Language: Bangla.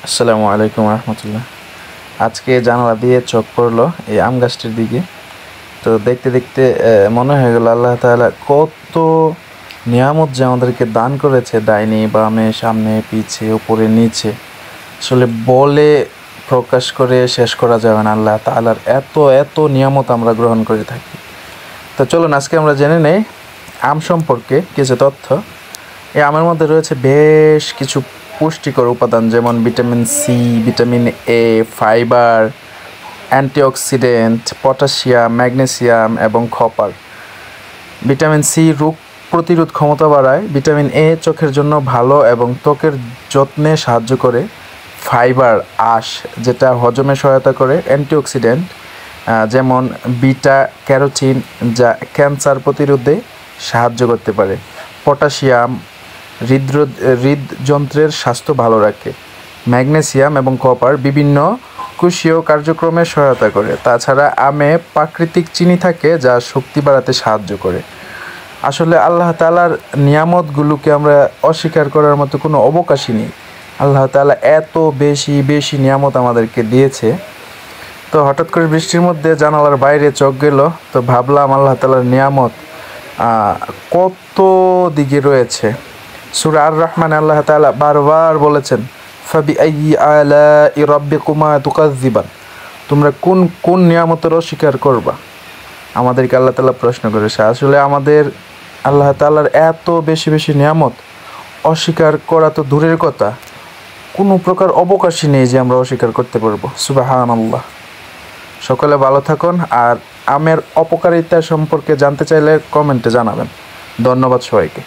আসসালামু আলাইকুম রহমতুল্লাহ। আজকে জানালা দিয়ে চোখ পড়লো এই আম গাছটির দিকে। তো দেখতে দেখতে মনে হয়ে গেল আল্লাহ তাআলা কত নিয়ামত যে আমাদেরকে দান করেছে, ডাইনি বামে সামনে পিছে উপরে নিচে, আসলে বলে প্রকাশ করে শেষ করা যাবে না। আল্লাহ তাআলার এত এত নিয়ামত আমরা গ্রহণ করে থাকি। তো চলুন আজকে আমরা জেনে নেই আম সম্পর্কে কিছু তথ্য। এই আমের মধ্যে রয়েছে বেশ কিছু পুষ্টিকর উপাদান, যেমন vitamin C, vitamin A, fibre, antioxidant, potassium, magnesium এবং কপার। ভিটামিন সি রোগ প্রতিরোধ ক্ষমতা বাড়ায়। ভিটামিন এ চোখের জন্য ভালো এবং ত্বকের যত্নে সাহায্য করে। ফাইবার আঁশ, যেটা হজমে সহায়তা করে। অ্যান্টিঅক্সিডেন্ট যেমন বিটা ক্যারোটিন, যা ক্যান্সার প্রতিরোধে সাহায্য করতে পারে। পটাশিয়াম হৃদযন্ত্রের স্বাস্থ্য ভালো রাখে। ম্যাগনেসিয়াম এবং কপার বিভিন্ন কোষীয় কার্যক্রমে সহায়তা করে। তাছাড়া আমে প্রাকৃতিক চিনি থাকে, যা শক্তি বাড়াতে সাহায্য করে। আসলে আল্লাহ তাআলার নিয়ামতগুলোকে আমরা অস্বীকার করার মতো কোনো অবকাশই নেই। আল্লাহ তাআলা এত বেশি বেশি নিয়ামত আমাদেরকে দিয়েছে। তো হঠাৎ করে বৃষ্টির মধ্যে জানালার বাইরে চোখ গেল, তো ভাবলাম আল্লাহ তাআলার নিয়ামত কত দিকে রয়েছে। সূরা আর রহমানে আল্লাহ তাআলা বারবার বলেছেন, ফাবিআইয়ি আলাই রাব্বিকুমা তুকাযযিবান, তোমরা কোন কোন নিয়ামতের অস্বীকার করবা। আমাদেরকে আল্লাহ তাআলা প্রশ্ন করেছে। আসলে আমাদের আল্লাহ তাআলার এত বেশি বেশি নিয়ামত অস্বীকার করা তো দূরের কথা, কোনো প্রকার অবকাশই নেই যে আমরা অস্বীকার করতে পারবো। সুবহানাল্লাহ। সকলে ভালো থাকুন, আর আমের অপকারিতা সম্পর্কে জানতে চাইলে কমেন্টে জানাবেন। ধন্যবাদ সবাইকে।